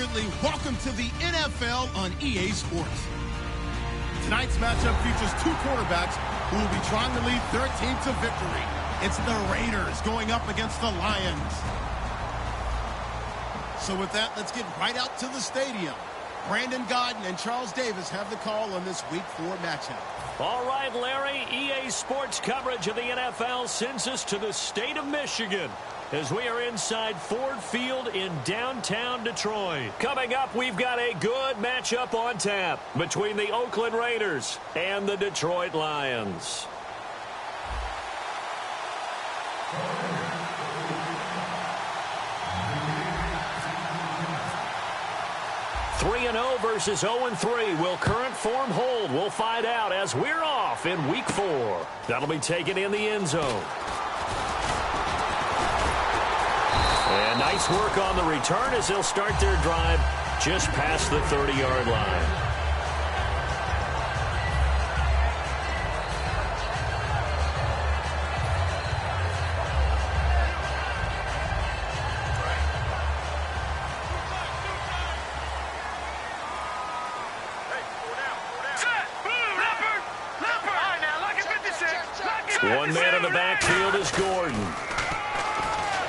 absolutely welcome to the NFL on EA Sports. Tonight's matchup features two quarterbacks who will be trying to lead their team to victory. It's the Raiders going up against the Lions. So with that, let's get right out to the stadium. Brandon Godden and Charles Davis have the call on this Week 4 matchup. All right, Larry, EA Sports coverage of the NFL sends us to the state of Michigan as we are inside Ford Field in downtown Detroit. Coming up, we've got a good matchup on tap between the Oakland Raiders and the Detroit Lions. 3-0 versus 0-3. Will current form hold? We'll find out as we're off in Week 4. That'll be taken in the end zone. And nice work on the return as they'll start their drive just past the 30-yard line. One man in the backfield is Gordon.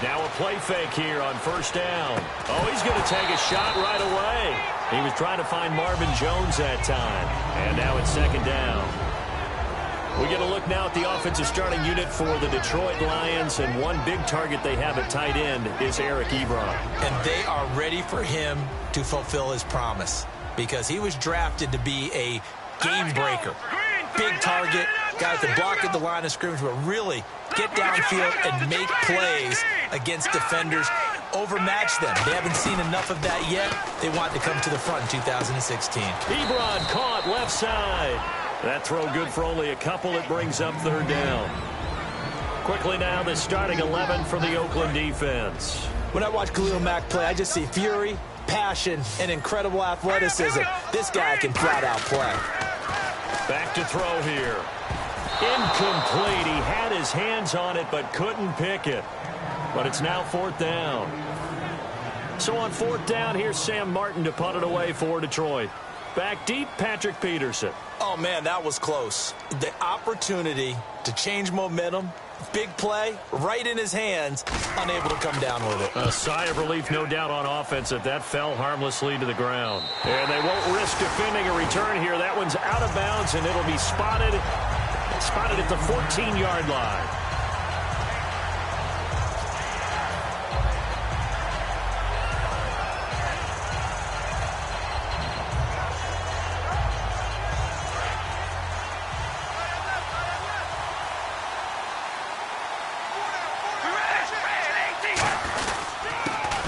Now a play fake here on first down. Oh, he's going to take a shot right away. He was trying to find Marvin Jones that time. And now it's second down. We get a look now at the offensive starting unit for the Detroit Lions. And one big target they have at tight end is Eric Ebron. And they are ready for him to fulfill his promise, because he was drafted to be a game breaker. Big target, guy that can block at the line of scrimmage, but really get downfield and make plays against defenders, overmatch them. They haven't seen enough of that yet. They want to come to the front in 2016. Ebron caught left side. That throw good for only a couple. It brings up third down. Quickly now, the starting 11 for the Oakland defense. When I watch Khalil Mack play, I just see fury, passion, and incredible athleticism. This guy can flat out play. Back to throw here. Incomplete. He had his hands on it but couldn't pick it. But it's now fourth down. So on fourth down, here's Sam Martin to punt it away for Detroit. Back deep, Patrick Peterson. Oh, man, that was close. The opportunity to change momentum, big play, right in his hands, unable to come down with it. A sigh of relief, no doubt, on offense that that fell harmlessly to the ground. And they won't risk defending a return here. That one's out of bounds, and it'll be spotted at the 14-yard line.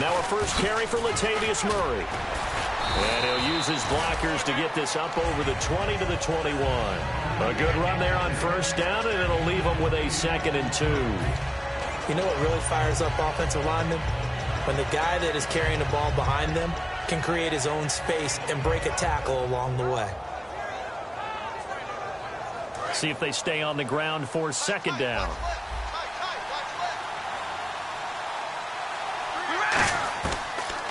Now a first carry for Latavius Murray. And he'll use his blockers to get this up over the 20 to the 21. A good run there on first down, and it'll leave them with a 2nd and 2. You know what really fires up offensive linemen? When the guy that is carrying the ball behind them can create his own space and break a tackle along the way. See if they stay on the ground for second down.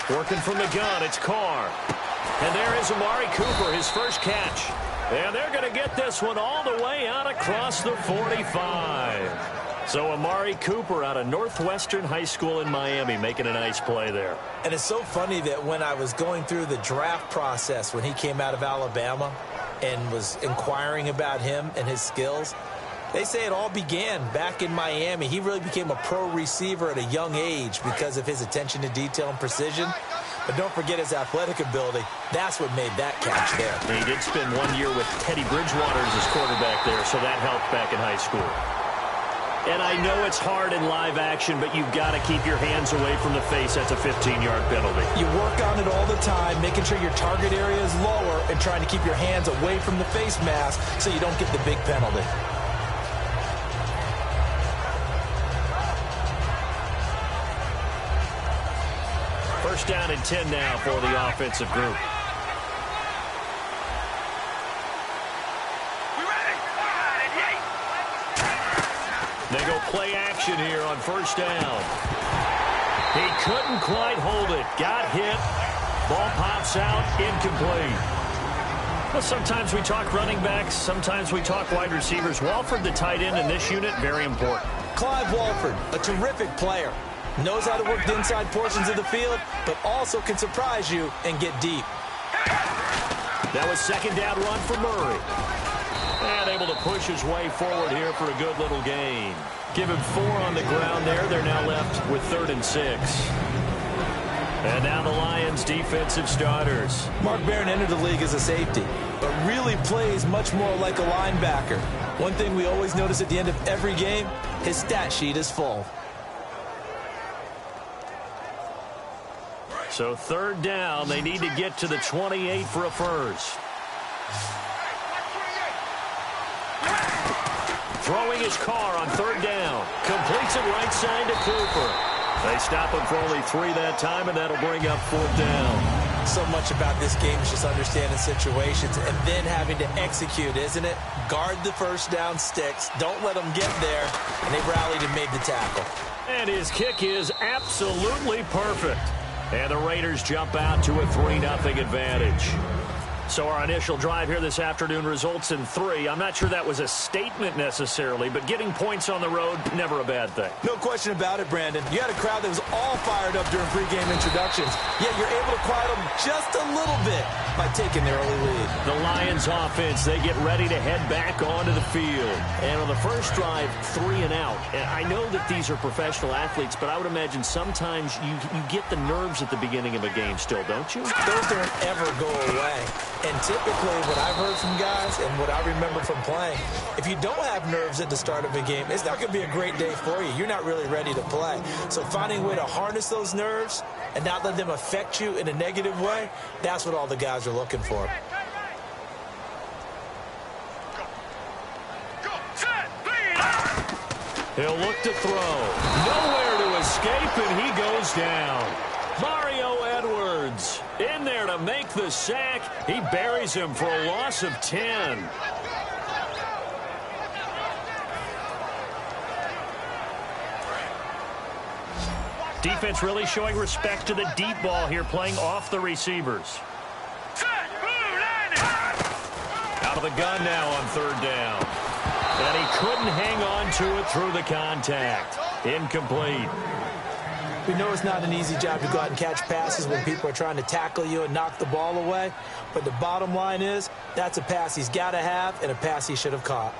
Working from the gun, it's Carr. And there is Amari Cooper, his first catch. And they're going to get this one all the way out across the 45. So Amari Cooper out of Northwestern High School in Miami making a nice play there. And it's so funny that when I was going through the draft process when he came out of Alabama and was inquiring about him and his skills, they say it all began back in Miami. He really became a pro receiver at a young age because of his attention to detail and precision. But don't forget his athletic ability. That's what made that catch there. He did spend 1 year with Teddy Bridgewater as his quarterback there, so that helped back in high school. And I know it's hard in live action, but you've got to keep your hands away from the face. That's a 15-yard penalty. You work on it all the time, making sure your target area is lower and trying to keep your hands away from the face mask so you don't get the big penalty. First down and 10 now for the offensive group. They go play action here on first down. He couldn't quite hold it. Got hit. Ball pops out, incomplete. Well, sometimes we talk running backs, sometimes we talk wide receivers. Walford, the tight end in this unit, very important. Clive Walford, a terrific player. Knows how to work the inside portions of the field, but also can surprise you and get deep. That was second down run for Murray. And able to push his way forward here for a good little gain. Give him 4 on the ground there. They're now left with 3rd and 6. And now the Lions' defensive starters. Mark Barron entered the league as a safety, but really plays much more like a linebacker. One thing we always notice at the end of every game, his stat sheet is full. So 3rd down, they need to get to the 28 for a first. Throwing his car on 3rd down. Completes it right side to Cooper. They stop him for only 3 that time, and that'll bring up 4th down. So much about this game is just understanding situations and then having to execute, isn't it? Guard the first down sticks. Don't let them get there. And they rallied and made the tackle. And his kick is absolutely perfect. And the Raiders jump out to a 3-0 advantage. So our initial drive here this afternoon results in 3. I'm not sure that was a statement necessarily, but getting points on the road, never a bad thing. No question about it, Brandon. You had a crowd that was all fired up during pregame introductions, yet you're able to quiet them just a little bit by taking their early lead. The Lions offense, they get ready to head back onto the field. And on the first drive, 3 and out. And I know that these are professional athletes, but I would imagine sometimes you get the nerves at the beginning of a game still, don't you? Those don't ever go away. And typically, what I've heard from guys and what I remember from playing, if you don't have nerves at the start of a game, it's not going to be a great day for you. You're not really ready to play. So finding a way to harness those nerves and not let them affect you in a negative way, that's what all the guys are looking for. He'll look to throw. Nowhere to escape, and he goes down. Mario Edwards in there to make the sack. He buries him for a loss of 10. Defense really showing respect to the deep ball here, playing off the receivers. Out of the gun now on 3rd down. And he couldn't hang on to it through the contact. Incomplete. We know it's not an easy job to go out and catch passes when people are trying to tackle you and knock the ball away. But the bottom line is, that's a pass he's got to have and a pass he should have caught.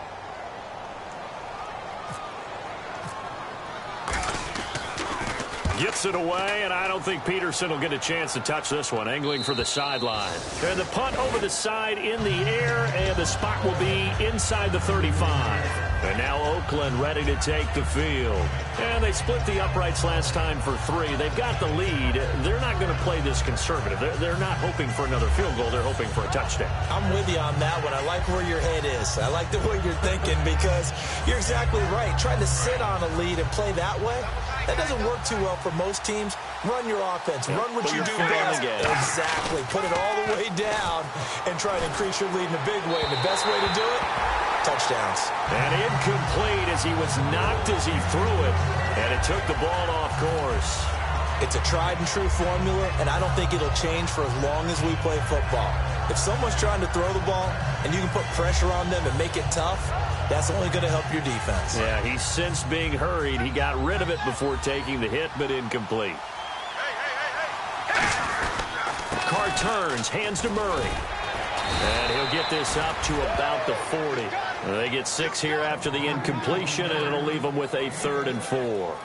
Gets it away, and I don't think Peterson will get a chance to touch this one. Angling for the sideline. And the punt over the side in the air, and the spot will be inside the 35. And now Oakland ready to take the field. And they split the uprights last time for 3. They've got the lead. They're not going to play this conservative. They're not hoping for another field goal. They're hoping for a touchdown. I'm with you on that one. I like where your head is. I like the way you're thinking because you're exactly right. Trying to sit on a lead and play that way, that doesn't work too well for most teams. Run your offense. Run what you do best. Exactly. Put it all the way down and try to increase your lead in a big way. And the best way to do it, touchdowns. And incomplete as he was knocked as he threw it. And it took the ball off course. It's a tried and true formula, and I don't think it'll change for as long as we play football. If someone's trying to throw the ball and you can put pressure on them and make it tough, that's only going to help your defense. Yeah, he's since being hurried. He got rid of it before taking the hit, but incomplete. Carr turns, hands to Murray. And he'll get this up to about the 40. They get 6 here after the incompletion, and it'll leave them with a 3rd and 4.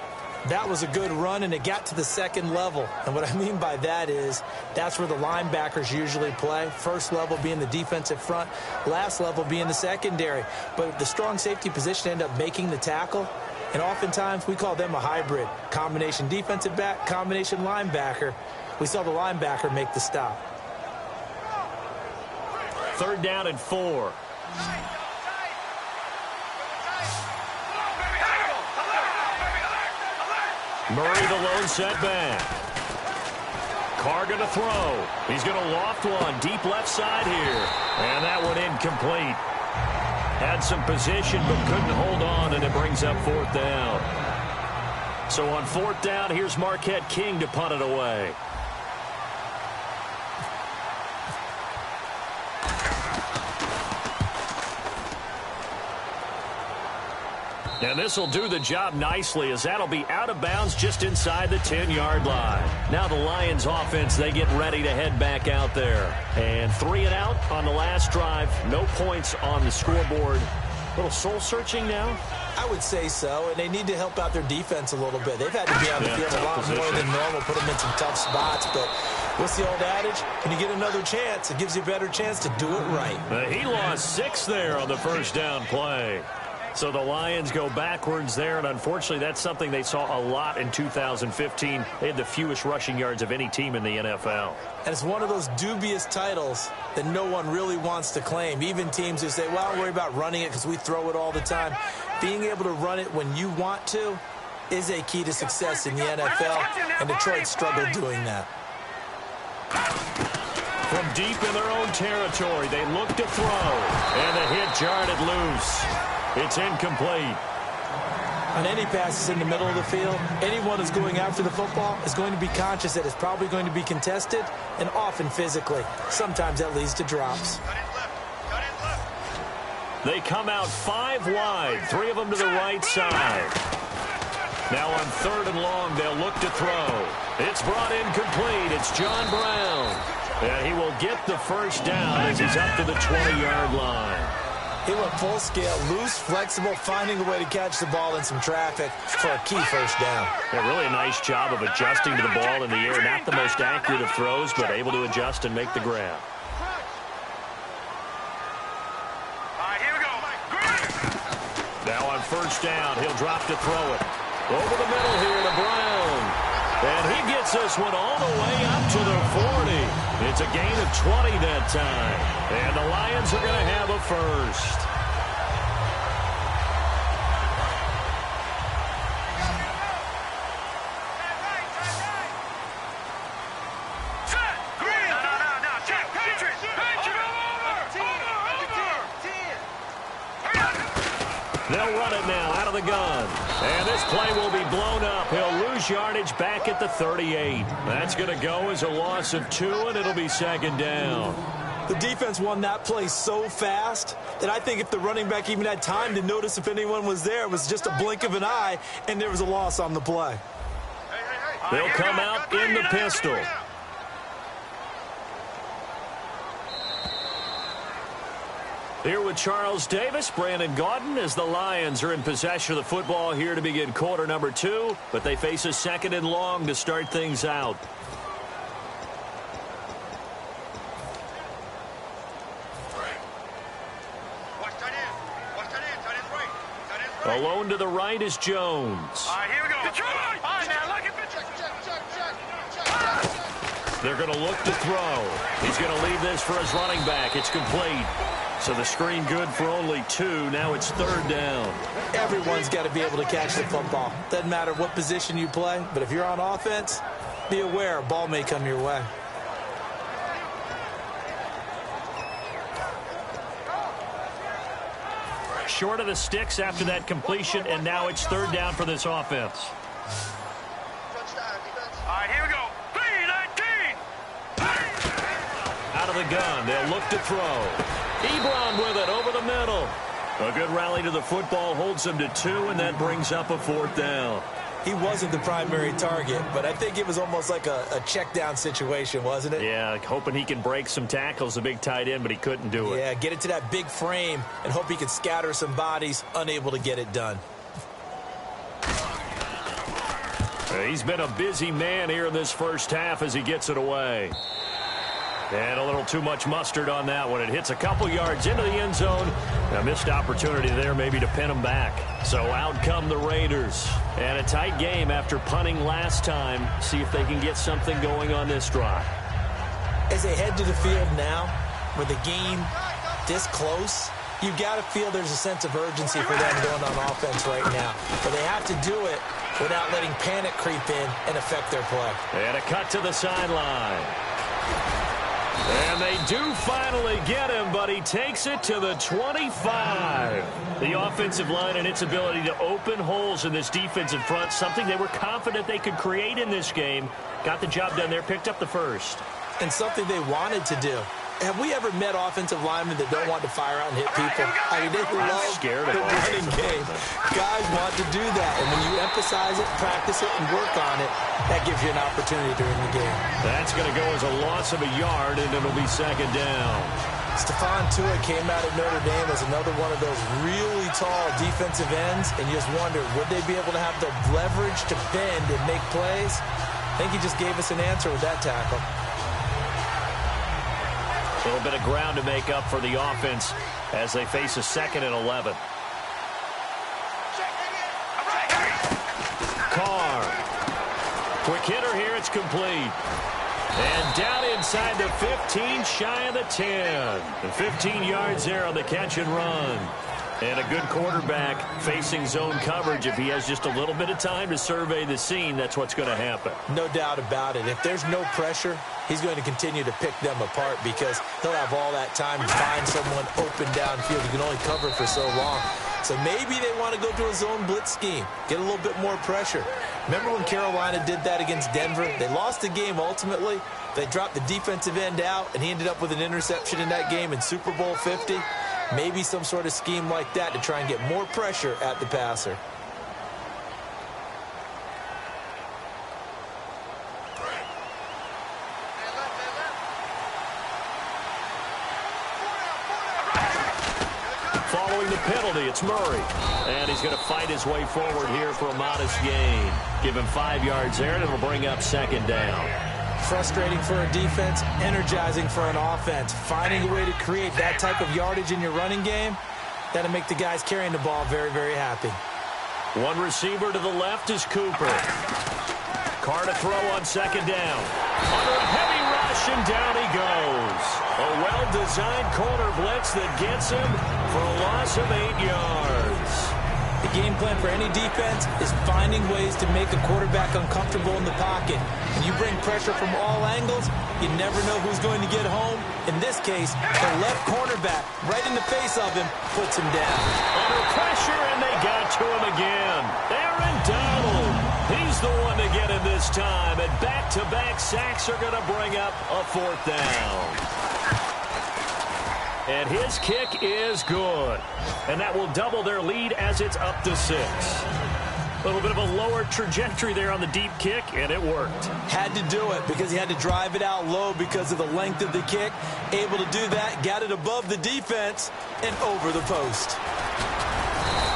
That was a good run, and it got to the second level. And what I mean by that is that's where the linebackers usually play. First level being the defensive front, last level being the secondary. But the strong safety position ended up making the tackle, and oftentimes we call them a hybrid. Combination defensive back, combination linebacker. We saw the linebacker make the stop. 3rd down and 4. Murray the lone setback. Carr going to throw. He's going to loft one deep left side here. And that one incomplete. Had some position but couldn't hold on, and it brings up 4th down. So on 4th down, here's Marquette King to punt it away. And this will do the job nicely, as that'll be out of bounds just inside the 10-yard line. Now the Lions offense, they get ready to head back out there. And 3 and out on the last drive. No points on the scoreboard. A little soul-searching now? I would say so, and they need to help out their defense a little bit. They've had to be on the field a lot more than normal, put them in some tough spots. But what's the old adage? When you get another chance, it gives you a better chance to do it right. He lost 6 there on the first down play. So the Lions go backwards there, and unfortunately that's something they saw a lot in 2015. They had the fewest rushing yards of any team in the NFL. And it's one of those dubious titles that no one really wants to claim. Even teams who say, well, don't worry about running it because we throw it all the time. Being able to run it when you want to is a key to success in the NFL, and Detroit struggled doing that. From deep in their own territory, they look to throw, and the hit jarred it loose. It's incomplete. On any passes in the middle of the field, anyone who's going after the football is going to be conscious that it's probably going to be contested, and often physically. Sometimes that leads to drops. They come out 5 wide, 3 of them to the right side. Now on 3rd and long, they'll look to throw. It's brought in complete. It's John Brown. And he will get the first down as he's up to the 20-yard line. He went full scale, loose, flexible, finding a way to catch the ball in some traffic for a key first down. Yeah, really a nice job of adjusting to the ball in the air. Not the most accurate of throws, but able to adjust and make the grab. Now on first down, he'll drop to throw it. Over the middle here to Brown. And he gets this one all the way up to the 40. It's a gain of 20 that time. And the Lions are going to have a first. They'll run it now out of the gun. And this play will be blown up. He'll lose yardage back at the 38. That's going to go as a loss of 2, and it'll be 2nd down. The defense won that play so fast that I think if the running back even had time to notice if anyone was there, it was just a blink of an eye, and there was a loss on the play. They'll come out in the pistol. Here with Charles Davis, Brandon Gaudin, as the Lions are in possession of the football here to begin quarter number 2, but they face a 2nd and long to start things out. Alone to the right is Jones. All right, here we go. Detroit! All right, now, look at They're going to look to throw. He's going to leave this for his running back. It's complete. So the screen good for only 2. Now it's 3rd down. Everyone's got to be able to catch the football. Doesn't matter what position you play, but if you're on offense, be aware a ball may come your way. Short of the sticks after that completion, and now it's 3rd down for this offense. All right, here we go. 3-19. Out of the gun, they'll look to throw. Ebron with it over the middle. A good rally to the football holds him to 2, and that brings up a 4th down. He wasn't the primary target, but I think it was almost like a check down situation, wasn't it? Yeah, hoping he can break some tackles, a big tight end, but he couldn't do it. Yeah, get it to that big frame and hope he could scatter some bodies, unable to get it done. He's been a busy man here in this first half as he gets it away. And a little too much mustard on that one. It hits a couple yards into the end zone. A missed opportunity there maybe to pin him back. So out come the Raiders. And a tight game after punting last time. See if they can get something going on this drive. As they head to the field now, with the game this close, you've got to feel there's a sense of urgency for them going on offense right now. But they have to do it without letting panic creep in and affect their play. And a cut to the sideline. And they do finally get him, but he takes it to the 25. The offensive line and its ability to open holes in this defensive front, something they were confident they could create in this game. Got the job done there, picked up the first. And something they wanted to do. Have we ever met offensive linemen that don't want to fire out and hit people? I mean, they love the running game. Guys want to do that, and when you emphasize it, practice it, and work on it, that gives you an opportunity during the game. That's going to go as a loss of a yard, and it'll be second down. Stephon Tuitt came out of Notre Dame as another one of those really tall defensive ends, and you just wonder, would they be able to have the leverage to bend and make plays? I think he just gave us an answer with that tackle. A little bit of ground to make up for the offense as they face a 2nd and 11. Carr. Quick hitter here. It's complete. And down inside the 15, shy of the 10. The 15 yards there on the catch and run. And a good quarterback facing zone coverage. If he has just a little bit of time to survey the scene, that's what's going to happen. No doubt about it. If there's no pressure, he's going to continue to pick them apart because he'll have all that time to find someone open downfield. He can only cover for so long. So maybe they want to go to a zone blitz scheme, get a little bit more pressure. Remember when Carolina did that against Denver? They lost the game ultimately. They dropped the defensive end out, and he ended up with an interception in that game in Super Bowl 50. Maybe some sort of scheme like that to try and get more pressure at the passer. Following the penalty, it's Murray. And he's going to fight his way forward here for a modest gain. Give him 5 yards there, and it'll bring up second down. Frustrating for a defense, energizing for an offense. Finding a way to create that type of yardage in your running game, that'll make the guys carrying the ball very, very happy. One receiver to the left is Cooper. Carr to throw on second down. Under a heavy rush, and down he goes. A well-designed corner blitz that gets him for a loss of 8 yards. The game plan for any defense is finding ways to make a quarterback uncomfortable in the pocket. When you bring pressure from all angles, you never know who's going to get home. In this case, the left cornerback, right in the face of him, puts him down. Under pressure, and they got to him again. Aaron Donald. He's the one to get him this time, and back-to-back sacks are going to bring up a 4th down. And his kick is good. And that will double their lead as it's up to 6. A little bit of a lower trajectory there on the deep kick, and it worked. Had to do it because he had to drive it out low because of the length of the kick. Able to do that, got it above the defense, and over the post.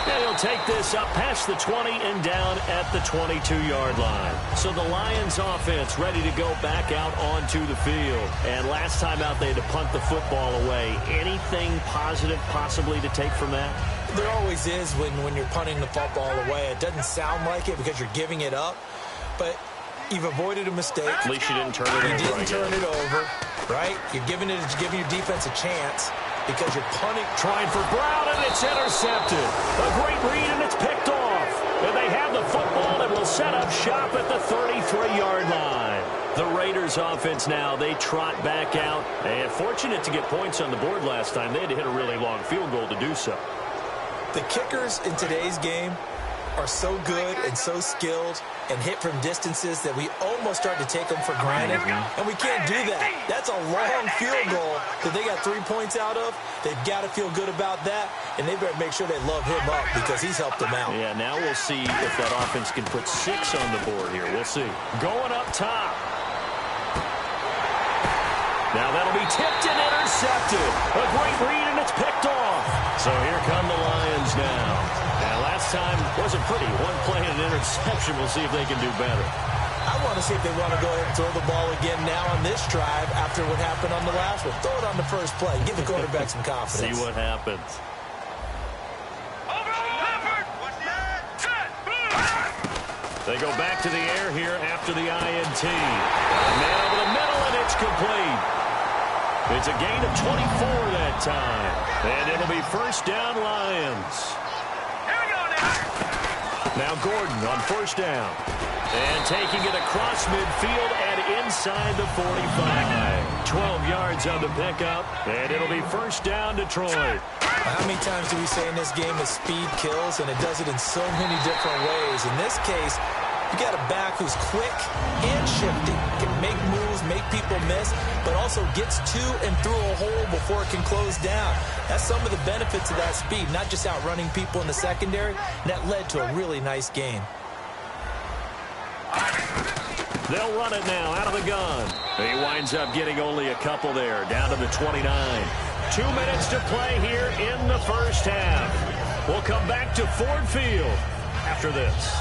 And he'll take this up past the 20 and down at the 22-yard line. So the Lions offense ready to go back out onto the field. And last time out, they had to punt the football away. Anything positive possibly to take from that? There always is when you're punting the football away. It doesn't sound like it because you're giving it up, but you've avoided a mistake. At least you didn't turn it over. You didn't turn it over, right? You're giving your defense a chance because you're punting. Trying for Brown, and it's intercepted. A great read, and it's picked off. And they have the football and will set up shop at the 33-yard line. The Raiders offense now, they trot back out. And fortunate to get points on the board last time. They had to hit a really long field goal to do so. The kickers in today's game are so good and so skilled and hit from distances that we almost start to take them for granted. And we can't do that. That's a long field goal that they got 3 points out of. They've got to feel good about that, and they better make sure they love him up because he's helped them out. Yeah, now we'll see if that offense can put 6 on the board here. We'll see. Going up top. Now that'll be tipped and intercepted. A great read, and it's picked off. So here come the Lions now. Now last time wasn't pretty. One play and an interception. We'll see if they can do better. I want to see if they want to go ahead and throw the ball again now on this drive after what happened on the last one. Throw it on the first play. Give the quarterback some confidence. See what happens. They go back to the air here after the INT. Man over the middle, and it's complete. It's a gain of 24 that time. And it'll be first down, Lions. Now Gordon on first down. And taking it across midfield and inside the 45. 12 yards on the pickup. And it'll be first down, Detroit. How many times do we say in this game that speed kills, and it does it in so many different ways? In this case, You got a back who's quick and shifty, can make moves, make people miss, but also gets to and through a hole before it can close down. That's some of the benefits of that speed, not just outrunning people in the secondary. And that led to a really nice gain. They'll run it now out of the gun. He winds up getting only a couple there, down to the 29. 2 minutes to play here in the first half. We'll come back to Ford Field after this.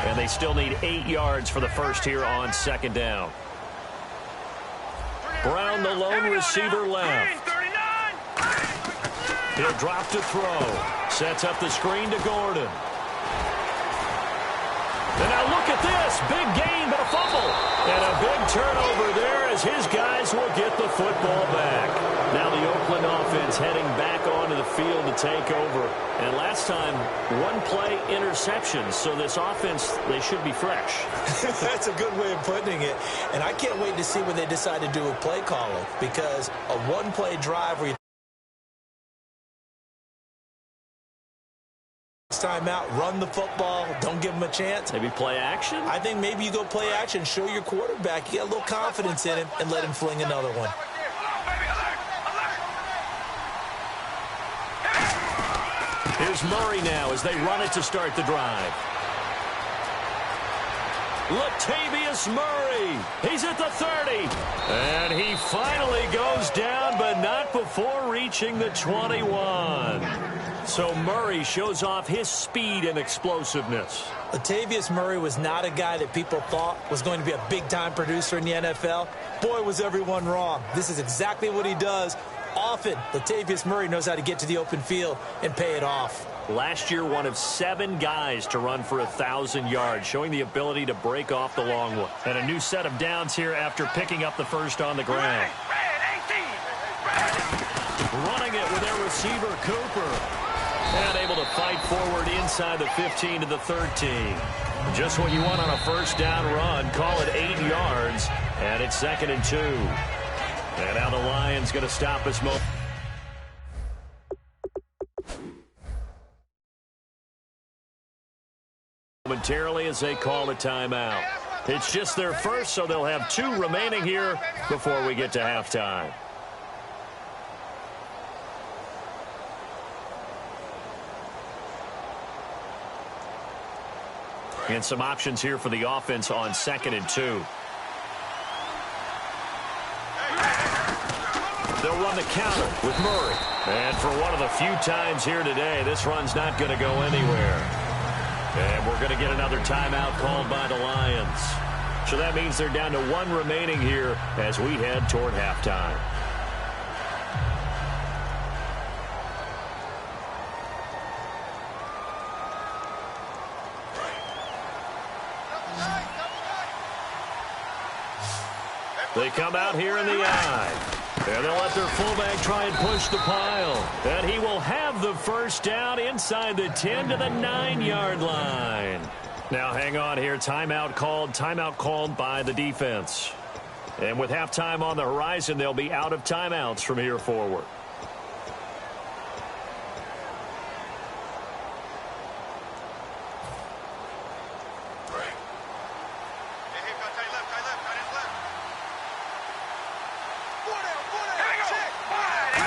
And they still need 8 yards for the first here on second down. Brown, the lone receiver left. He'll drop to throw. Sets up the screen to Gordon. And now look at this. Big gain, but a fumble. And a big turnover there as his guys will get the football back. Now the Oakland offense heading back onto the field to take over. And last time, one play interception. So this offense, they should be fresh. That's a good way of putting it. And I can't wait to see what they decide to do with play calling. Because a one-play drive where you timeout, run the football, don't give him a chance. Maybe play action? I think maybe you go play action, show your quarterback, you get a little confidence in him, and let him fling another one. Here's Murray now as they run it to start the drive. Latavius Murray. He's at the 30. And he finally goes down, but not before reaching the 21. So Murray shows off his speed and explosiveness. Latavius Murray was not a guy that people thought was going to be a big-time producer in the NFL. Boy, was everyone wrong. This is exactly what he does. Often, Latavius Murray knows how to get to the open field and pay it off. Last year, one of 7 guys to run for 1,000 yards, showing the ability to break off the long one. And a new set of downs here after picking up the first on the ground. Running it with their receiver, Cooper. And able to fight forward inside the 15 to the 13. Just what you want on a first down run. Call it 8 yards. And it's 2nd and 2. And now the Lions going to stop us momentarily as they call a timeout. It's just their first, so they'll have 2 remaining here before we get to halftime. And some options here for the offense on 2nd and 2. They'll run the counter with Murray. And for one of the few times here today, this run's not going to go anywhere. And we're going to get another timeout called by the Lions. So that means they're down to 1 remaining here as we head toward halftime. They come out here in the eye. And they'll let their fullback try and push the pile. And he will have the first down inside the 10 to the 9-yard line. Now hang on here. Timeout called by the defense. And with halftime on the horizon, they'll be out of timeouts from here forward.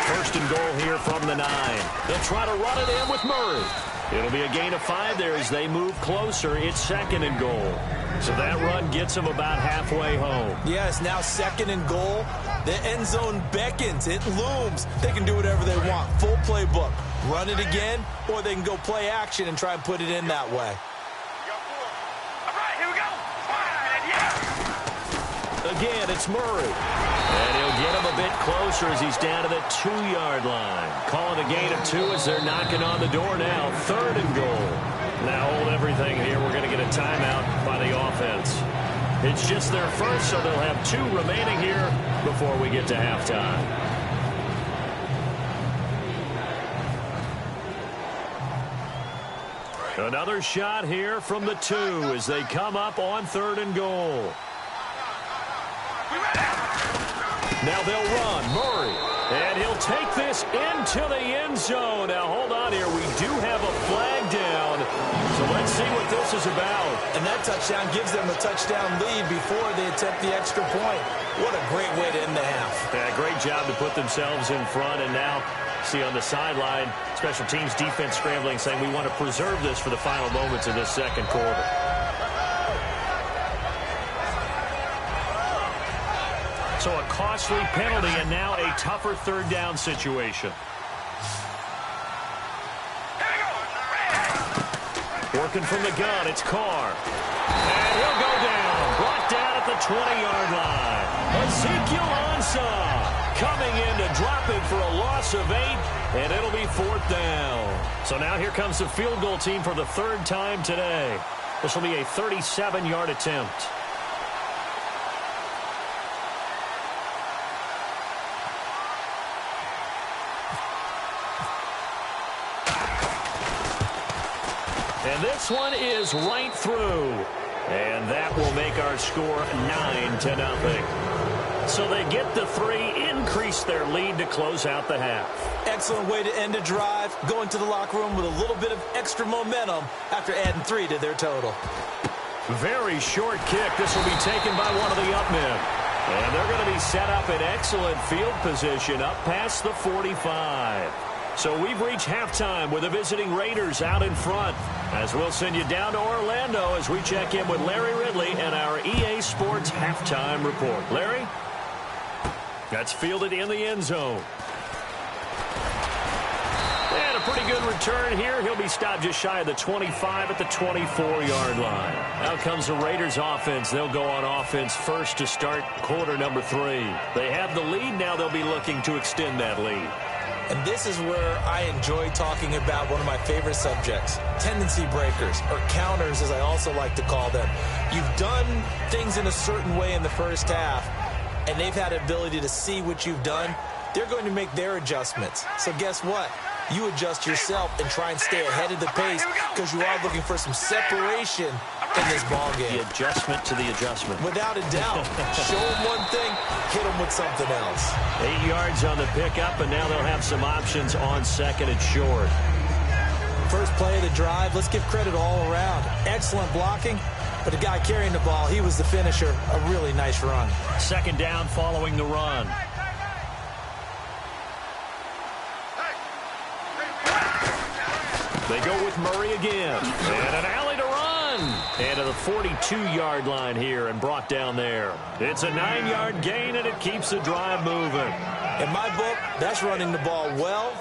First and goal here from the 9. They'll try to run it in with Murray. It'll be a gain of 5 there as they move closer. It's 2nd and goal. So that run gets them about halfway home. Yes, now 2nd and goal. The end zone beckons. It looms. They can do whatever they want. Full playbook. Run it again, or they can go play action and try and put it in that way. All right, here we go. Again, it's Murray. And he'll get him a bit closer as he's down to the 2-yard line. Calling a gain of 2 as they're knocking on the door now. 3rd and goal. Now hold everything here. We're going to get a timeout by the offense. It's just their first, so they'll have 2 remaining here before we get to halftime. Another shot here from the 2 as they come up on 3rd and goal. Now they'll run. Murray. And he'll take this into the end zone. Now, hold on here. We do have a flag down. So let's see what this is about. And that touchdown gives them a touchdown lead before they attempt the extra point. What a great way to end the half. Yeah, great job to put themselves in front. And now, see on the sideline, special teams defense scrambling, saying we want to preserve this for the final moments of this second quarter. So a costly penalty and now a tougher 3rd down situation. Working from the gun, it's Carr. And he'll go down. Brought down at the 20-yard line. Ezekiel Ansah coming in to drop it for a loss of 8, and it'll be 4th down. So now here comes the field goal team for the 3rd time today. This will be a 37-yard attempt. And this one is right through. And that will make our score 9-0. So they get the 3, increase their lead to close out the half. Excellent way to end a drive, going to the locker room with a little bit of extra momentum after adding 3 to their total. Very short kick. This will be taken by one of the up men. And they're going to be set up in excellent field position up past the 45. So we've reached halftime with the visiting Raiders out in front. As we'll send you down to Orlando as we check in with Larry Ridley and our EA Sports halftime report. Larry? That's fielded in the end zone. And a pretty good return here. He'll be stopped just shy of the 25 at the 24-yard line. Out comes the Raiders offense. They'll go on offense first to start quarter number 3. They have the lead. Now they'll be looking to extend that lead. And this is where I enjoy talking about one of my favorite subjects, tendency breakers, or counters as I also like to call them. You've done things in a certain way in the first half, and they've had the ability to see what you've done. They're going to make their adjustments. So guess what? You adjust yourself and try and stay ahead of the pace because you are looking for some separation in this ball game. The adjustment to the adjustment. Without a doubt. Show them one thing, hit them with something else. 8 yards on the pickup, and now they'll have some options on 2nd and short. First play of the drive, let's give credit all around. Excellent blocking, but the guy carrying the ball, he was the finisher. A really nice run. 2nd down following the run. They go with Murray again. And an alley to run. And to the 42-yard line here and brought down there. It's a 9-yard gain, and it keeps the drive moving. In my book, that's running the ball well,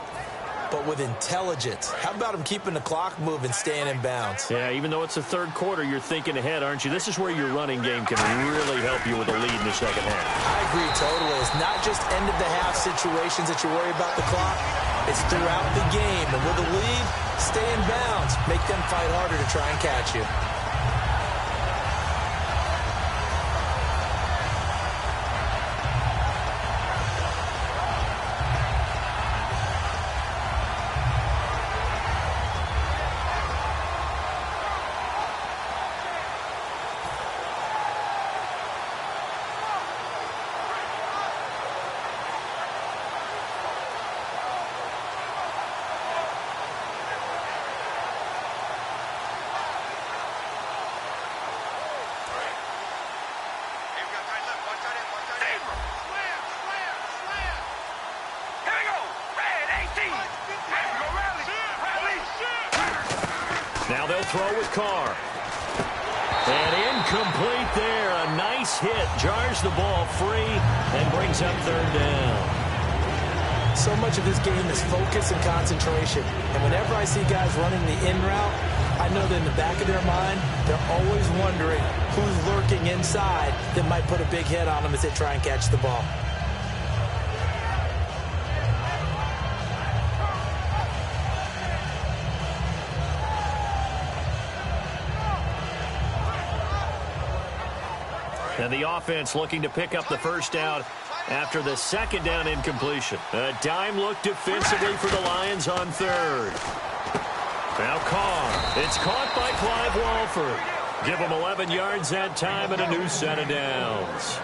but with intelligence. How about him keeping the clock moving, staying in bounds? Yeah, even though it's the 3rd quarter, you're thinking ahead, aren't you? This is where your running game can really help you with a lead in the 2nd half. I agree totally. It's not just end-of-the-half situations that you worry about the clock. It's throughout the game. And with a lead, stay in bounds. Make them fight harder to try and catch you. Now they'll throw with Carr. And incomplete there. A nice hit. Jars the ball free and brings up 3rd down. So much of this game is focus and concentration. And whenever I see guys running the in route, I know that in the back of their mind, they're always wondering who's lurking inside that might put a big hit on them as they try and catch the ball. And the offense looking to pick up the 1st down after the 2nd down incompletion. A dime look defensively for the Lions on 3rd. Now Carr. It's caught by Clive Walford. Give him 11 yards that time and a new set of downs.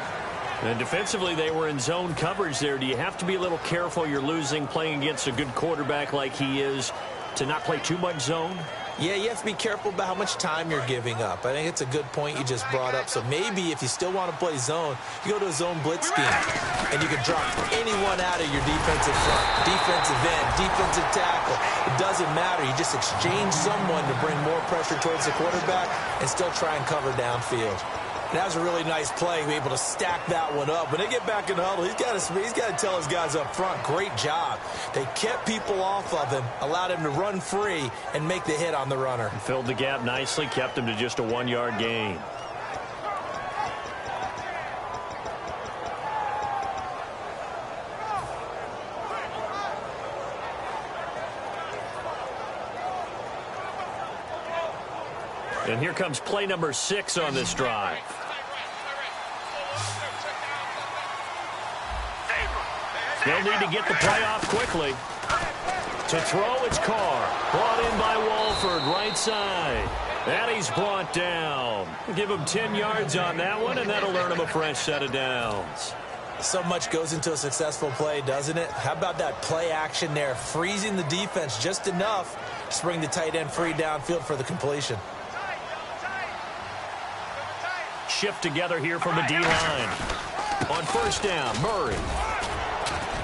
And defensively, they were in zone coverage there. Do you have to be a little careful? You're losing playing against a good quarterback like he is to not play too much zone? Yeah, you have to be careful about how much time you're giving up. I think it's a good point you just brought up. So maybe if you still want to play zone, you go to a zone blitz scheme, and you can drop anyone out of your defensive front, defensive end, defensive tackle. It doesn't matter. You just exchange someone to bring more pressure towards the quarterback and still try and cover downfield. That was a really nice play, be able to stack that one up. When they get back in the huddle, he's got to tell his guys up front, great job. They kept people off of him, allowed him to run free, and make the hit on the runner. Filled the gap nicely, kept him to just a 1-yard gain. And here comes play number 6 on this drive. They'll need to get the play off quickly. To throw, it's Carr. Brought in by Walford, right side. And he's brought down. Give him 10 yards on that one, and that'll earn him a fresh set of downs. So much goes into a successful play, doesn't it? How about that play action there, freezing the defense just enough to bring the tight end free downfield for the completion. Shift together here from the D-line. On first down, Murray.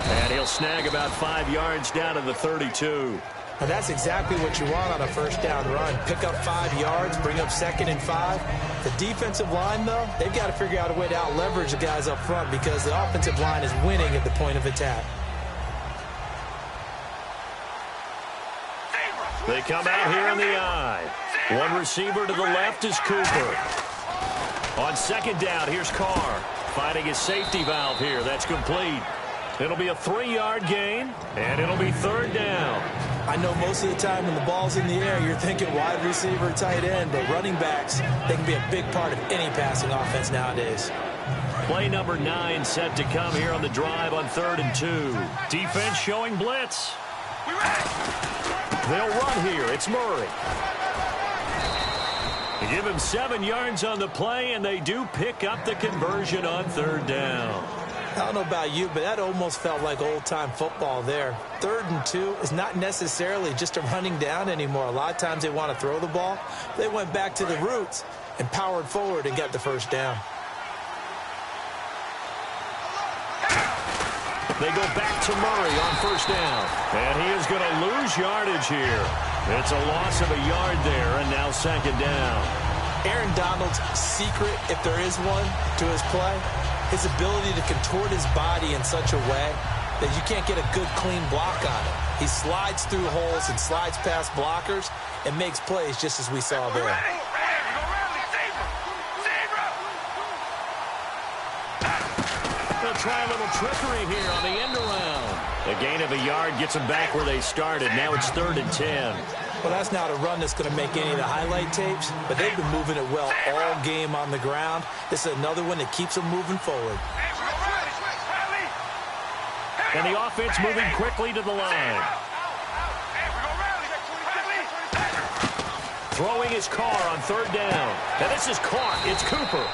And he'll snag about 5 yards down to the 32. And that's exactly what you want on a first down run. Pick up 5 yards, bring up 2nd and 5. The defensive line, though, they've got to figure out a way to out-leverage the guys up front because the offensive line is winning at the point of attack. They come out here in the eye. One receiver to the left is Cooper. On second down, here's Carr. Finding his safety valve here. That's complete. It'll be a 3-yard gain, and it'll be 3rd down. I know most of the time when the ball's in the air, you're thinking wide receiver, tight end, but running backs, they can be a big part of any passing offense nowadays. Play number 9 set to come here on the drive on 3rd and 2. Defense showing blitz. They'll run here. It's Murray. They give him 7 yards on the play, and they do pick up the conversion on 3rd down. I don't know about you, but that almost felt like old-time football there. 3rd and 2 is not necessarily just a running down anymore. A lot of times they want to throw the ball. They went back to the roots and powered forward and got the first down. They go back to Murray on first down. And he is going to lose yardage here. It's a loss of a yard there, and now 2nd down. Aaron Donald's secret, if there is one, to his play, his ability to contort his body in such a way that you can't get a good, clean block on it. He slides through holes and slides past blockers and makes plays just as we saw there. They'll try a little trickery here on the end around. A gain of a yard gets them back where they started. Now it's 3rd and 10. Well, that's not a run that's going to make any of the highlight tapes, but they've been moving it well all game on the ground. This is another one that keeps them moving forward. And the offense moving quickly to the line. Throwing his Carr on 3rd down. And this is caught. It's Cooper.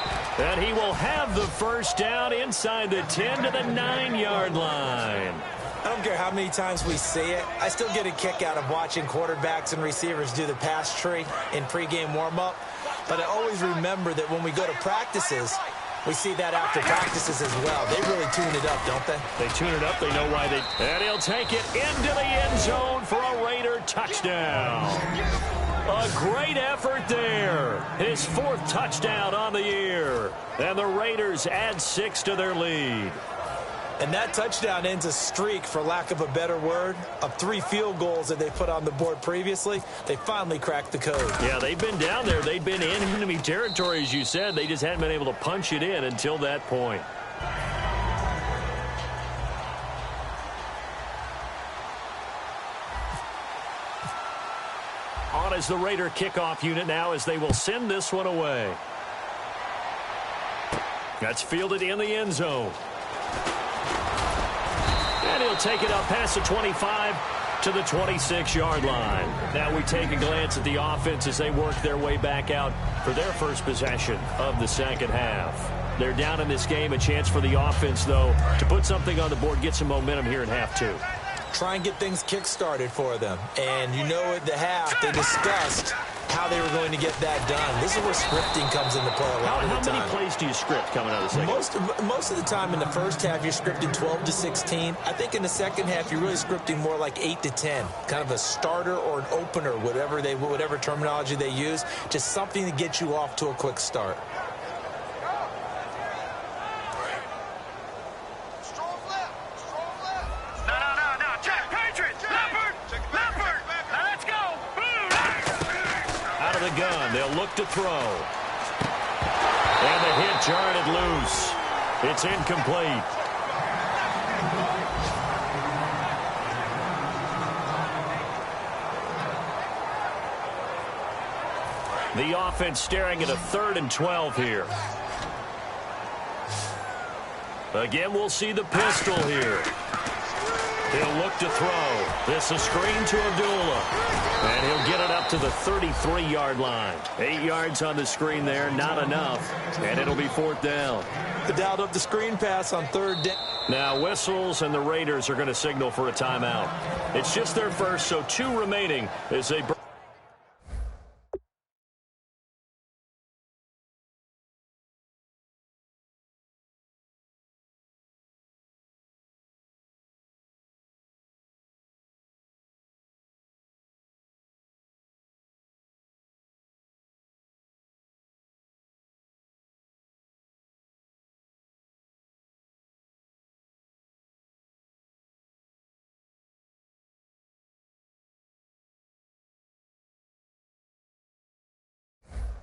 And he will have the first down inside the 10 to the 9-yard line. I don't care how many times we see it. I still get a kick out of watching quarterbacks and receivers do the pass tree in pregame warm-up. But I always remember that when we go to practices, we see that after practices as well. They really tune it up, don't they? They tune it up. They know why they... And he'll take it into the end zone for a Raider touchdown. A great effort there. His 4th touchdown on the year. And the Raiders add 6 to their lead. And that touchdown ends a streak, for lack of a better word, of 3 field goals that they put on the board previously. They finally cracked the code. Yeah, they've been down there. They've been in enemy territory, as you said. They just hadn't been able to punch it in until that point. On as the Raider kickoff unit now as they will send this one away. That's fielded in the end zone. And he'll take it up past the 25 to the 26-yard line. Now we take a glance at the offense as they work their way back out for their first possession of the second half. They're down in this game. A chance for the offense, though, to put something on the board, get some momentum here in half two. Try and get things kick-started for them. And you know at the half, they discussed how they were going to get that done. This is where scripting comes into play a lot of the time. How many plays do you script coming out of the second? Most of the time in the first half, you're scripting 12 to 16. I think in the second half, you're really scripting more like 8 to 10. Kind of a starter or an opener, whatever terminology they use. Just something to get you off to a quick start. They'll look to throw. And the hit jarred it loose. It's incomplete. The offense staring at a 3rd and 12 here. Again, we'll see the pistol here. He'll look to throw. This a screen to Abdullah. And he'll get it up to the 33-yard line. 8 yards on the screen there, not enough. And it'll be 4th down. The dialed up the screen pass on 3rd down. Now whistles, and the Raiders are going to signal for a timeout. It's just their first, so 2 remaining as they...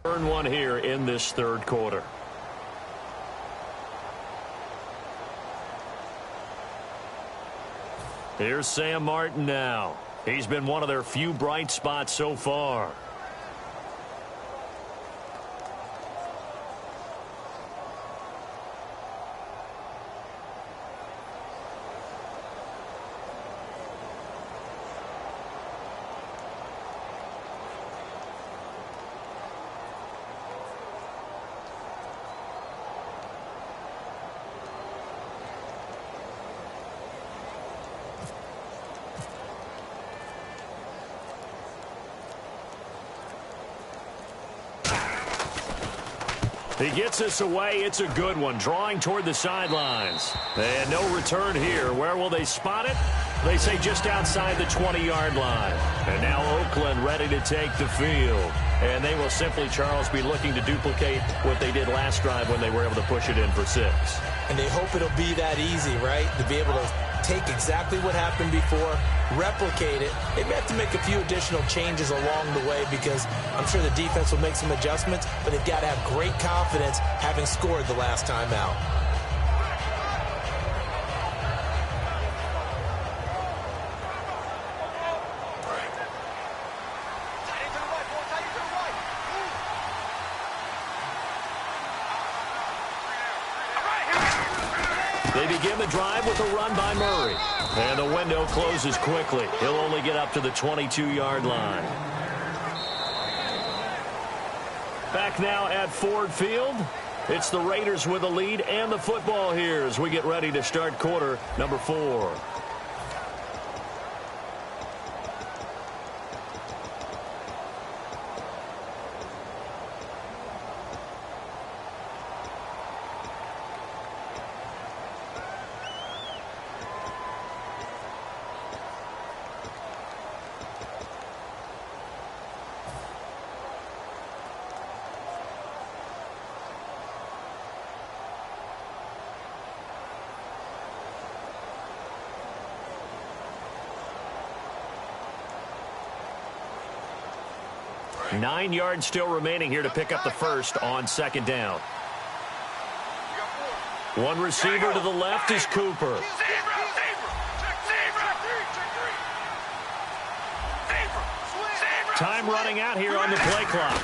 Turn one here in this 3rd quarter. Here's Sam Martin now. He's been one of their few bright spots so far. He gets us away. It's a good one. Drawing toward the sidelines. And no return here. Where will they spot it? They say just outside the 20-yard line. And now Oakland ready to take the field. And they will simply, Charles, be looking to duplicate what they did last drive when they were able to push it in for 6. And they hope it'll be that easy, right? To be able to take exactly what happened before, replicate it. They may have to make a few additional changes along the way because I'm sure the defense will make some adjustments, but they've got to have great confidence having scored the last time out. They begin the drive with a run by Murray. And the window closes quickly. He'll only get up to the 22-yard line. Back now at Ford Field. It's the Raiders with a lead and the football here as we get ready to start quarter number 4. Nine yards still remaining here to pick up the first on second down. One receiver to the left is Cooper. Time running out here on the play clock.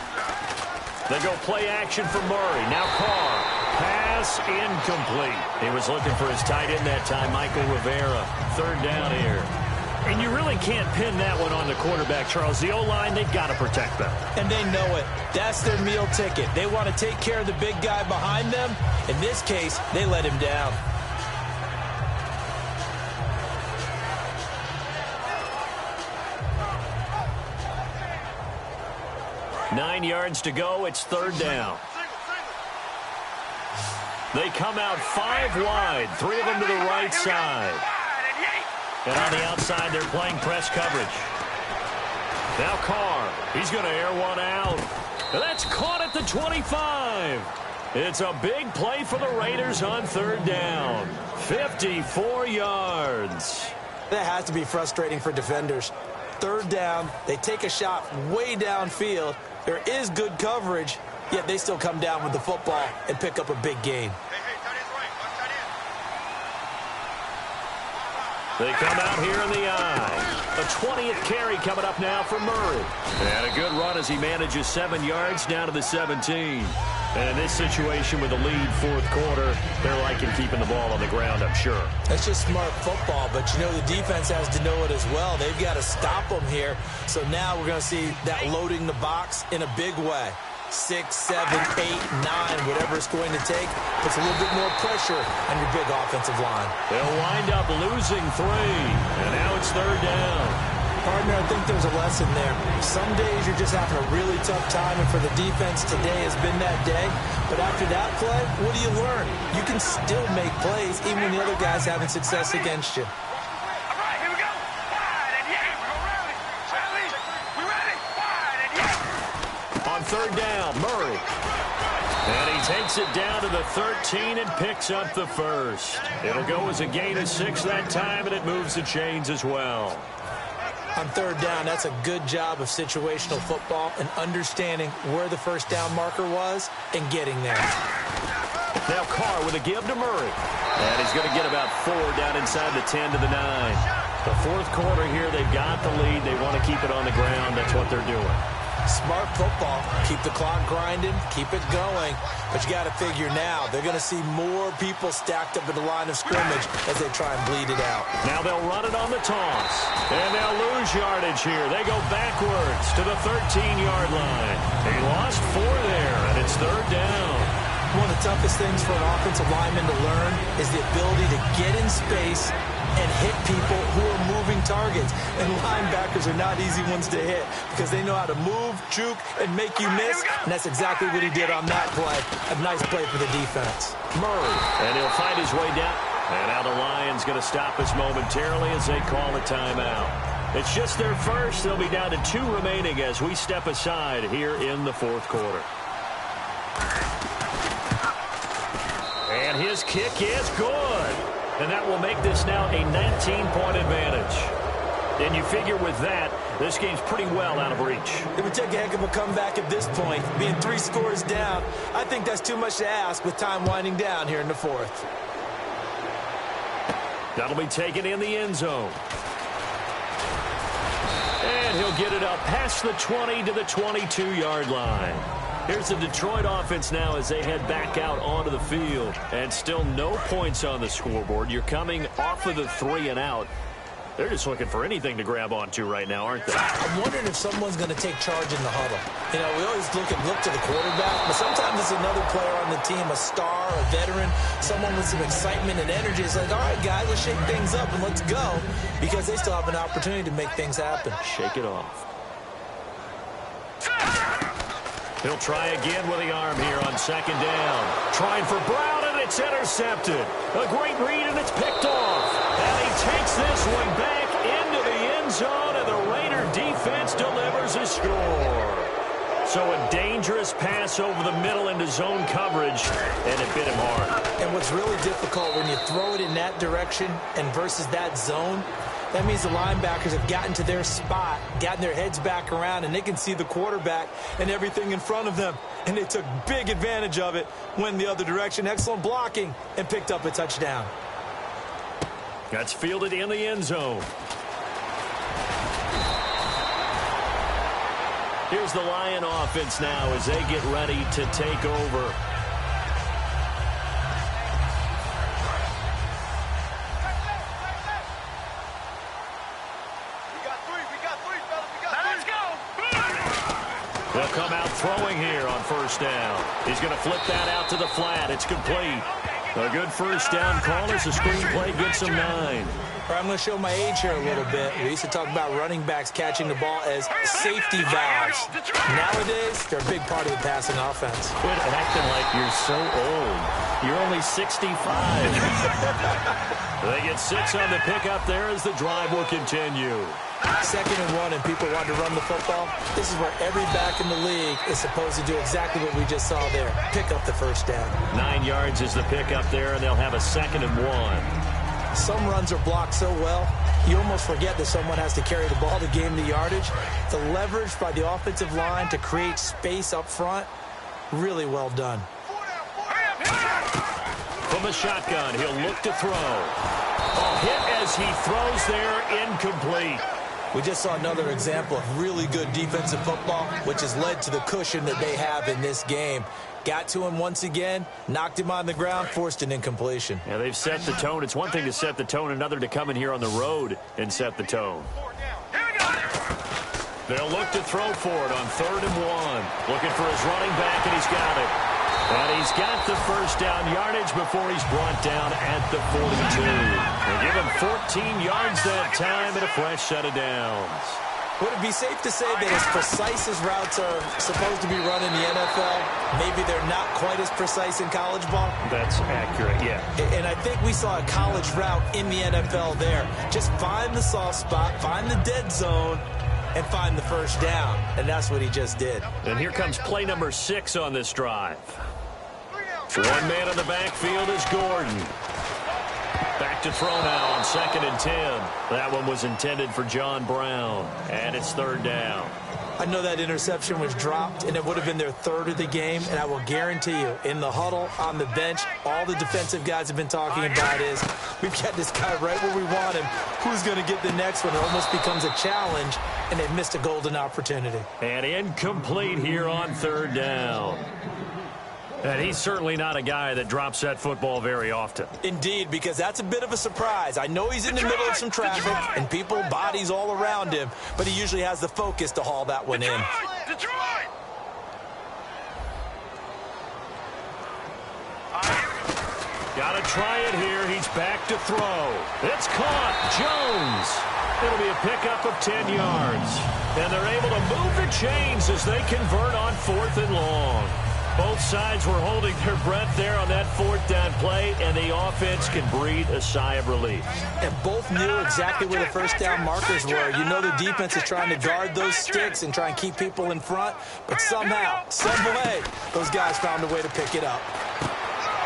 They go play action for Murray. Now Carr. Pass incomplete. He was looking for his tight end that time, Michael Rivera. Third down here. And you really can't pin that one on the quarterback, Charles. The O-line, they've got to protect them. And they know it. That's their meal ticket. They want to take care of the big guy behind them. In this case, they let him down. Nine yards to go. It's third down. They come out 5 wide, 3 of them to the right side. And on the outside, they're playing press coverage. Now Carr, he's going to air one out. And that's caught at the 25. It's a big play for the Raiders on third down. 54 yards. That has to be frustrating for defenders. Third down, they take a shot way downfield. There is good coverage, yet they still come down with the football and pick up a big gain. They come out here in the eye. A 20th carry coming up now for Murray. And a good run as he manages 7 yards down to the 17. And in this situation with the lead fourth quarter, they're liking keeping the ball on the ground, I'm sure. That's just smart football, but you know the defense has to know it as well. They've got to stop them here. So now we're going to see that loading the box in a big way. 6, 7, 8, 9, whatever it's going to take, puts a little bit more pressure on your big offensive line. They'll wind up losing 3, and now it's third down. Partner, I think there's a lesson there. Some days you're just having a really tough time, and for the defense, today has been that day. But after that play, what do you learn? You can still make plays even when the other guy's having success against you. Third down, Murray. And he takes it down to the 13 and picks up the first. It'll go as a gain of 6 that time, and it moves the chains as well. On third down, that's a good job of situational football and understanding where the first down marker was and getting there. Now Carr with a give to Murray. And he's going to get about 4 down inside the 10 to the 9. The fourth quarter here, they've got the lead. They want to keep it on the ground. That's what they're doing. Smart football. Keep the clock grinding. Keep it going. But you got to figure now, they're going to see more people stacked up at the line of scrimmage as they try and bleed it out. Now they'll run it on the toss. And they'll lose yardage here. They go backwards to the 13-yard line. He lost 4 there, and it's third down. One of the toughest things for an offensive lineman to learn is the ability to get in space and hit people who are moving targets. And linebackers are not easy ones to hit because they know how to move, juke, and make you miss. And that's exactly what he did on that play. A nice play for the defense. Murray, and he'll find his way down. And now the Lions going to stop us momentarily as they call a timeout. It's just their first. They'll be down to 2 remaining as we step aside here in the fourth quarter. And his kick is good. And that will make this now a 19-point advantage. And you figure with that, this game's pretty well out of reach. It would take a heck of a comeback at this point. Being 3 scores down, I think that's too much to ask with time winding down here in the fourth. That'll be taken in the end zone. And he'll get it up past the 20 to the 22-yard line. Here's the Detroit offense now as they head back out onto the field. And still no points on the scoreboard. You're coming off of the 3 and out. They're just looking for anything to grab onto right now, aren't they? I'm wondering if someone's going to take charge in the huddle. You know, we always look to the quarterback, but sometimes it's another player on the team, a star, a veteran, someone with some excitement and energy. It's like, all right, guys, let's shake things up and let's go, because they still have an opportunity to make things happen. Shake it off. He'll try again with the arm here on second down. Trying for Brown, and it's intercepted. A great read, and it's picked off. And he takes this one back into the end zone, and the Raider defense delivers a score. So a dangerous pass over the middle into zone coverage, and it bit him hard. And what's really difficult when you throw it in that direction and versus that zone, that means the linebackers have gotten to their spot, gotten their heads back around, and they can see the quarterback and everything in front of them. And they took big advantage of it, went the other direction. Excellent blocking, and picked up a touchdown. That's fielded in the end zone. Here's the Lion offense now as they get ready to take over. They'll come out throwing here on first down. He's going to flip that out to the flat. It's complete. A good first down call as the screenplay gets him 9. I'm going to show my age here a little bit. We used to talk about running backs catching the ball as safety valves. Nowadays, they're a big part of the passing offense. Quit acting like you're so old. You're only 65. They get 6 on the pickup there as the drive will continue. 2nd and 1, and people want to run the football. This is where every back in the league is supposed to do exactly what we just saw there. Pick up the first down. 9 yards is the pickup there, and they'll have a 2nd and 1. Some runs are blocked so well, you almost forget that someone has to carry the ball to gain the yardage. The leverage by the offensive line to create space up front, really well done. From the shotgun, he'll look to throw. A hit as he throws there, incomplete. We just saw another example of really good defensive football, which has led to the cushion that they have in this game. Got to him once again, knocked him on the ground, forced an incompletion. Yeah, they've set the tone. It's one thing to set the tone, another to come in here on the road and set the tone. They'll look to throw for it on 3rd and 1. Looking for his running back, and he's got it. And he's got the first down yardage before he's brought down at the 42. They give him 14 yards that time and a fresh set of downs. Would it be safe to say that as precise as routes are supposed to be run in the NFL, maybe they're not quite as precise in college ball? That's accurate, yeah. And I think we saw a college route in the NFL there. Just find the soft spot, find the dead zone, and find the first down. And that's what he just did. And here comes play number 6 on this drive. One man in the backfield is Gordon. Back to throw now on 2nd and 10. That one was intended for John Brown. And it's 3rd down. I know that interception was dropped, and it would have been their 3rd of the game. And I will guarantee you, in the huddle, on the bench, all the defensive guys have been talking about is, we've got this guy right where we want him. Who's going to get the next one? It almost becomes a challenge, and they've missed a golden opportunity. And incomplete here on 3rd down. And he's certainly not a guy that drops that football very often. Indeed, because that's a bit of a surprise. I know he's in the middle of some traffic and people, bodies all around him, but he usually has the focus to haul that one in. Got to try it here. He's back to throw. It's caught. Jones. It'll be a pickup of 10 yards. And they're able to move the chains as they convert on 4th and long. Both sides were holding their breath there on that 4th down play, and the offense can breathe a sigh of relief. And both knew exactly where the first down markers were. You know the defense is trying to guard those sticks and try and keep people in front, but somehow, some way, those guys found a way to pick it up.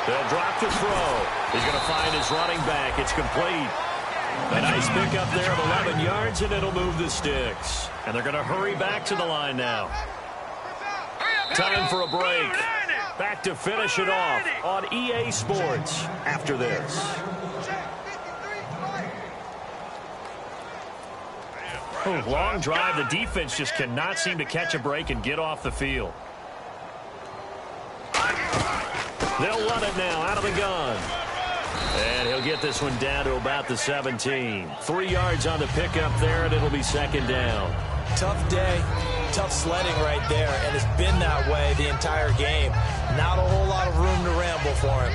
They'll drop the throw. He's going to find his running back. It's complete. A nice pickup there of 11 yards, and it'll move the sticks. And they're going to hurry back to the line now. Time for a break. Back to finish it off on EA Sports after this. Oh, long drive. The defense just cannot seem to catch a break and get off the field. They'll run it now out of the gun. And he'll get this one down to about the 17. 3 yards on the pickup there, and it'll be 2nd down. Tough day. Tough sledding right there, and it's been that way the entire game. Not a whole lot of room to ramble for him.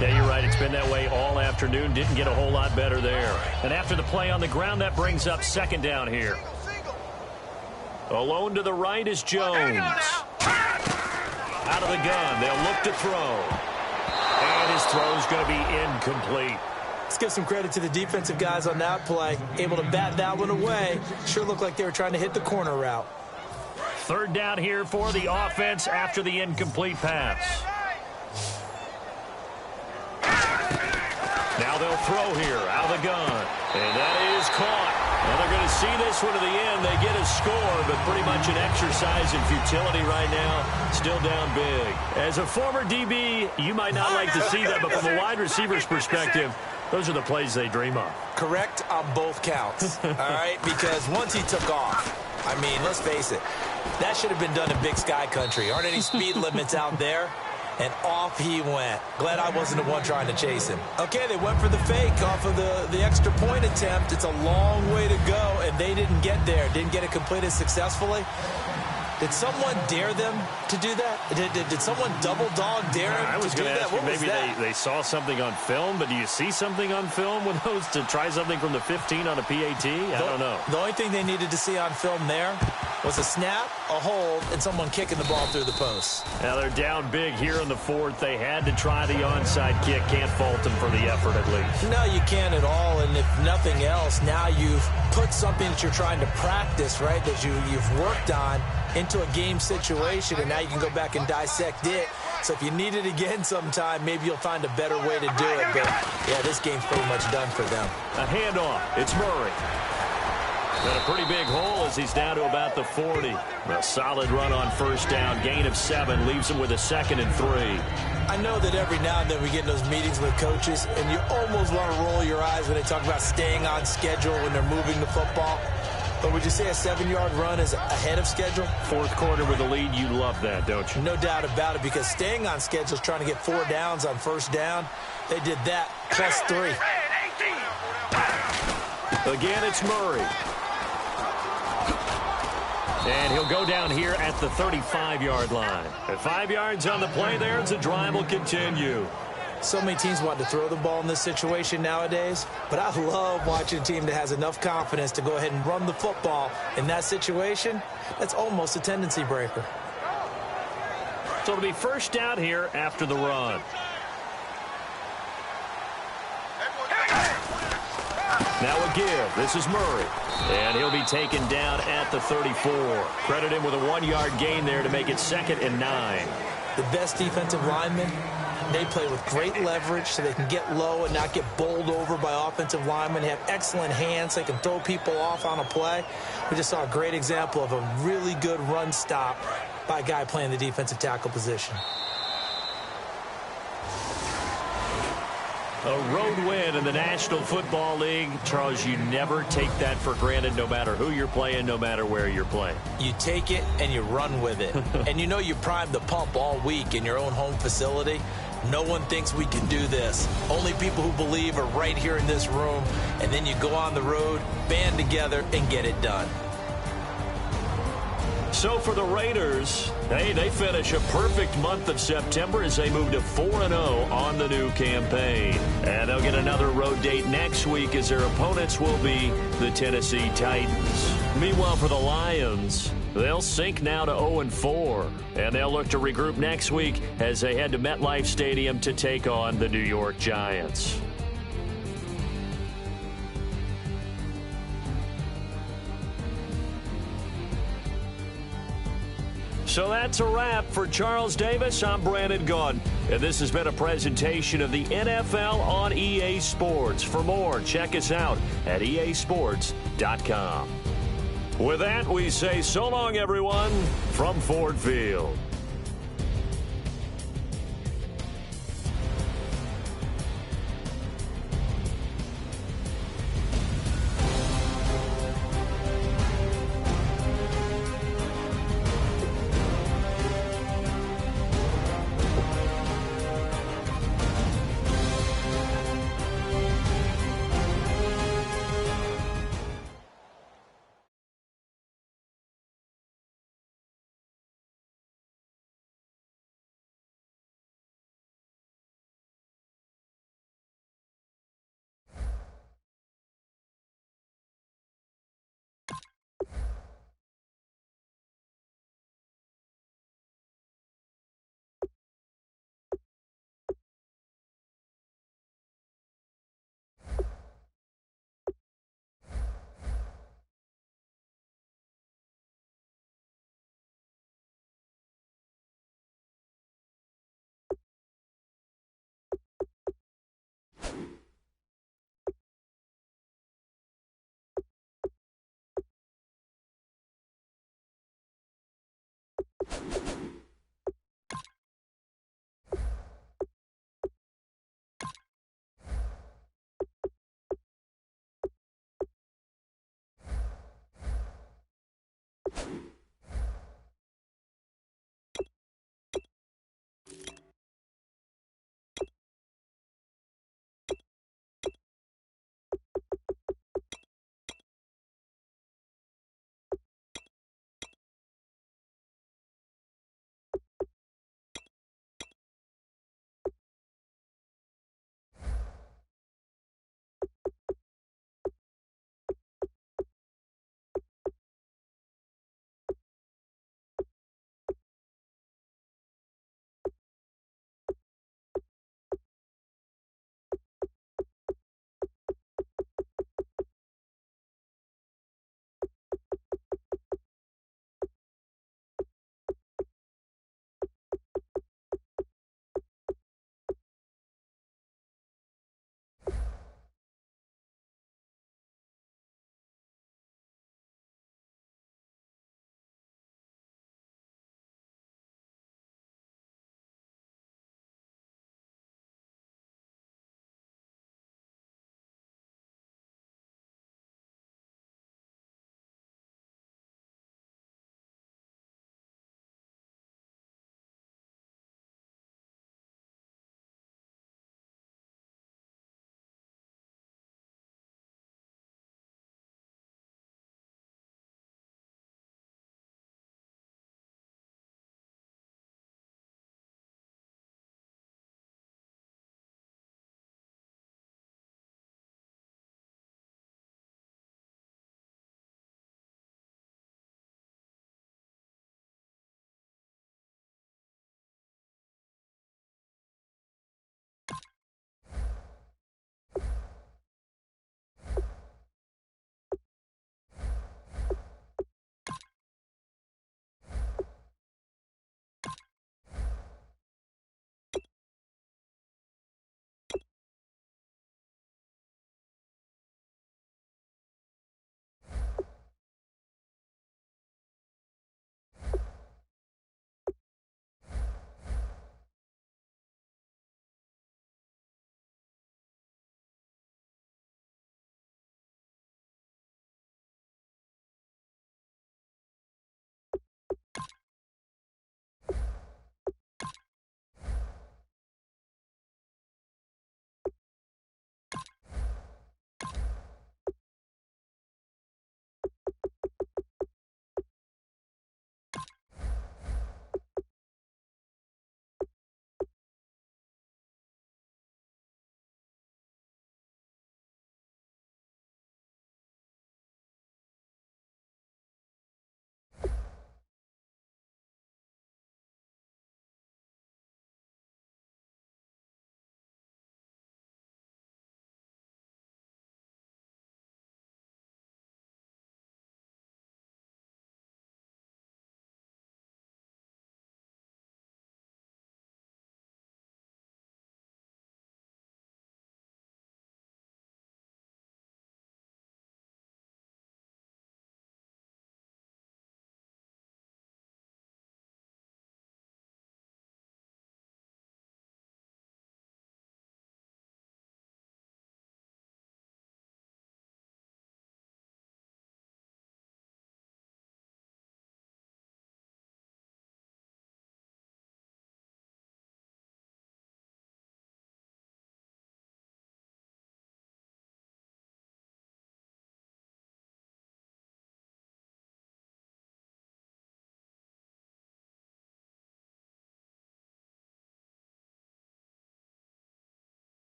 Yeah, you're right. It's been that way all afternoon. Didn't get a whole lot better there. And after the play on the ground, that brings up 2nd down here. Alone to the right is Jones. Out of the gun. They'll look to throw. And his throw's going to be incomplete. Let's give some credit to the defensive guys on that play. Able to bat that one away. Sure looked like they were trying to hit the corner route. 3rd down here for the offense after the incomplete pass. Now they'll throw here out of the gun. And that is caught. And they're going to see this one to the end. They get a score, but pretty much an exercise in futility right now. Still down big. As a former DB, you might not like to see that, but from a wide receiver's perspective, those are the plays they dream of. Correct on both counts, all right? Because once he took off, I mean, let's face it, that should have been done in Big Sky Country. Aren't any speed limits out there? And off he went. Glad I wasn't the one trying to chase him. Okay, they went for the fake off of the extra point attempt. It's a long way to go, and they didn't get there. Didn't get it completed successfully. Did someone dare them to do that? Did someone double dog dare them I was to do going to that? ask you, What was maybe that? they saw something on film, but do you see something on film with those to try something from the 15 on a PAT? I don't know. The only thing they needed to see on film there was a snap, a hold, and someone kicking the ball through the post. Now they're down big here in the fourth. They had to try the onside kick. Can't fault them for the effort at least. No, you can't at all, and if nothing else, now you've put something that you're trying to practice, right, that you've worked on into a game situation, and now you can go back and dissect it. So if you need it again sometime, maybe you'll find a better way to do it. But, yeah, this game's pretty much done for them. A handoff. It's Murray. Got a pretty big hole as he's down to about the 40. A solid run on first down. Gain of 7 leaves him with a 2nd and 3. I know that every now and then we get in those meetings with coaches, and you almost want to roll your eyes when they talk about staying on schedule when they're moving the football. But would you say a 7-yard run is ahead of schedule? Fourth quarter with a lead, you love that, don't you? No doubt about it, because staying on schedule is trying to get 4 downs on first down. They did that, plus 3. Again, it's Murray. And he'll go down here at the 35-yard line. At 5 yards on the play there, the drive will continue. So many teams want to throw the ball in this situation nowadays, but I love watching a team that has enough confidence to go ahead and run the football in that situation. That's almost a tendency breaker. So it'll be first down here after the run. Now a give. This is Murray. And he'll be taken down at the 34. Credit him with a 1-yard gain there to make it 2nd and 9. The best defensive linemen, they play with great leverage so they can get low and not get bowled over by offensive linemen. They have excellent hands. They can throw people off on a play. We just saw a great example of a really good run stop by a guy playing the defensive tackle position. A road win in the National Football League. Charles, you never take that for granted no matter who you're playing, no matter where you're playing. You take it and you run with it. And you know you primed the pump all week in your own home facility. No one thinks we can do this. Only people who believe are right here in this room. And then you go on the road, band together, and get it done. So for the Raiders, they finish a perfect month of September as they move to 4-0 on the new campaign. And they'll get another road date next week as their opponents will be the Tennessee Titans. Meanwhile, for the Lions, they'll sink now to 0-4. And they'll look to regroup next week as they head to MetLife Stadium to take on the New York Giants. So that's a wrap. For Charles Davis, I'm Brandon Gaudin. And this has been a presentation of the NFL on EA Sports. For more, check us out at easports.com. With that, we say so long, everyone, from Ford Field.